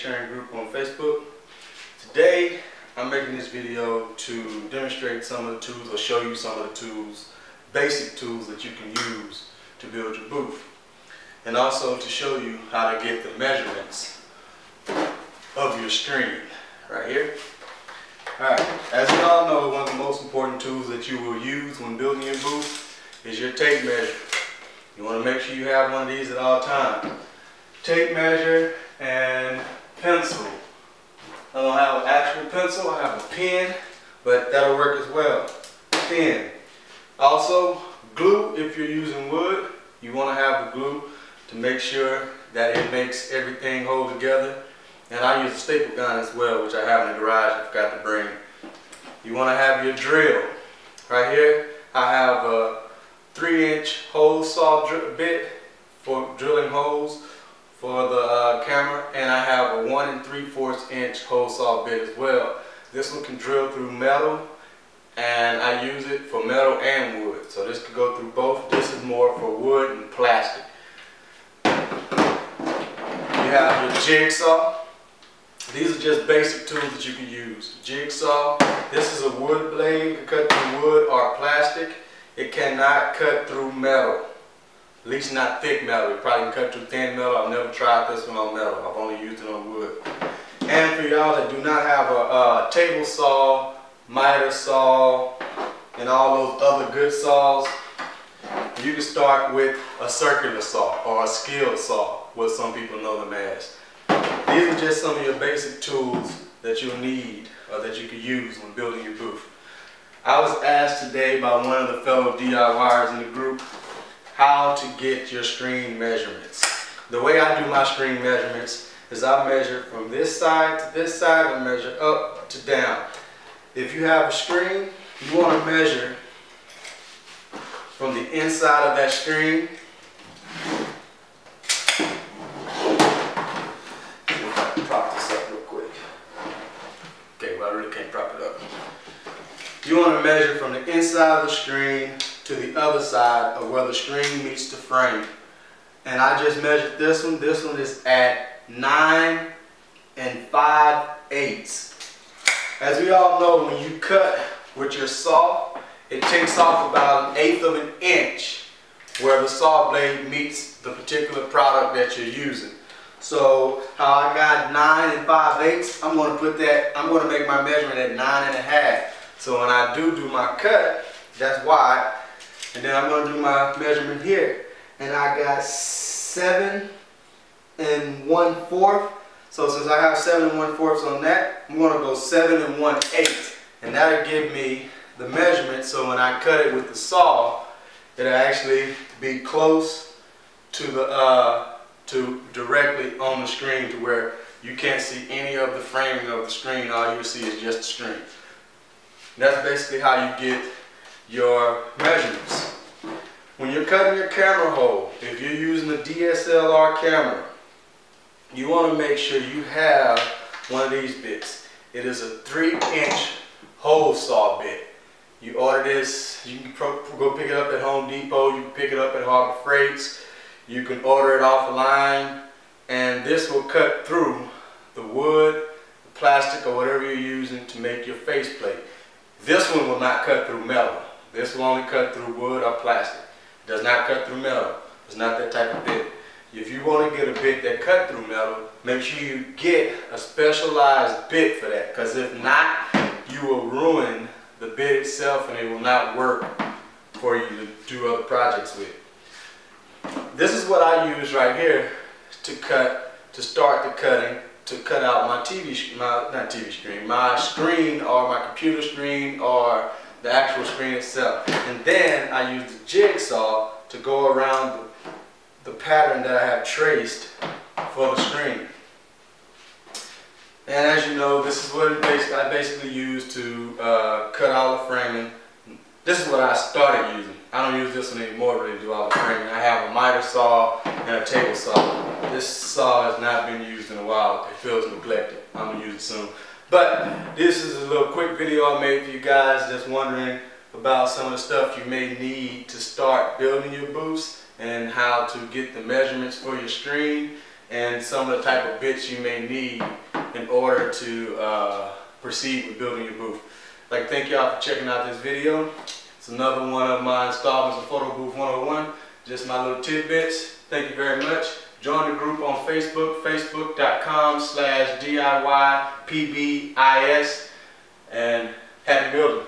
Sharing Group on Facebook. Today I'm making this video to demonstrate some of the tools or show you some of the tools, basic tools that you can use to build your booth. And also to show you how to get the measurements of your screen right here. Alright, as we all know, one of the most important tools that you will use when building your booth is your tape measure. You want to make sure you have one of these at all times. Tape measure and pencil. I don't have an actual pencil, I have a pen, but that'll work as well. Pen. Also, glue. If you're using wood, you want to have the glue to make sure that it makes everything hold together. And I use a staple gun as well, which I have in the garage I forgot to bring. You want to have your drill. Right here, I have a 3-inch hole saw bit for drilling holes for the camera, and I have a 1 3/4 inch hole saw bit as well. This one can drill through metal, and I use it for metal and wood. So this could go through both. This is more for wood and plastic. You have your jigsaw. These are just basic tools that you can use. Jigsaw. This is a wood blade. It can cut through wood or plastic. It cannot cut through metal. At least not thick metal. You probably can cut through thin metal. I've never tried this one on metal. I've only used it on wood. And for y'all that do not have a table saw, miter saw, and all those other good saws, you can start with a circular saw or a skilled saw, what some people know them as. These are just some of your basic tools that you'll need or that you can use when building your booth. I was asked today by one of the fellow DIYers in the group how to get your screen measurements. The way I do my screen measurements is I measure from this side to this side and measure up to down. If you have a screen, you want to measure from the inside of that screen. See if I can prop this up real quick. Okay, well I really can't prop it up. You want to measure from the inside of the screen to the other side of where the screen meets the frame. And I just measured this one. This one is at 9 5/8. As we all know, when you cut with your saw, it takes off about 1/8 of an inch where the saw blade meets the particular product that you're using. So how I got 9 5/8, I'm going to make my measurement at 9 1/2. So when I do my cut, that's why. And then I'm going to do my measurement here. And I got 7 1/4. So since I have 7 1/4 on that, I'm going to go 7 1/8. And that'll give me the measurement. So when I cut it with the saw, it'll actually be close to the directly on the screen to where you can't see any of the framing of the screen. All you see is just the screen. That's basically how you get your measurements. When you're cutting your camera hole, if you're using a DSLR camera, you want to make sure you have one of these bits. It is a 3-inch hole saw bit. You order this, you can go pick it up at Home Depot, you can pick it up at Harbor Freights, you can order it offline, and this will cut through the wood, the plastic, or whatever you're using to make your faceplate. This one will not cut through metal. This will only cut through wood or plastic. It does not cut through metal. It's not that type of bit. If you want to get a bit that cut through metal, make sure you get a specialized bit for that, because if not, you will ruin the bit itself and it will not work for you to do other projects with. This is what I use right here to start the cutting, to cut out my my screen or my computer screen or the actual screen itself. And then I use the jigsaw to go around the pattern that I have traced for the screen. And as you know, this is what I basically use to cut all the framing. This is what I started using. I don't use this one anymore really to do all the framing. I have a miter saw and a table saw. This saw has not been used in a while. It feels neglected. I'm going to use it soon. But this is a little quick video I made for you guys just wondering about some of the stuff you may need to start building your booths and how to get the measurements for your screen and some of the type of bits you may need in order to proceed with building your booth. I'd like to thank y'all for checking out this video. It's another one of my installments of Photo Booth 101. Just my little tidbits. Thank you very much. Join the group on Facebook, facebook.com/DIYPBIS, and happy building.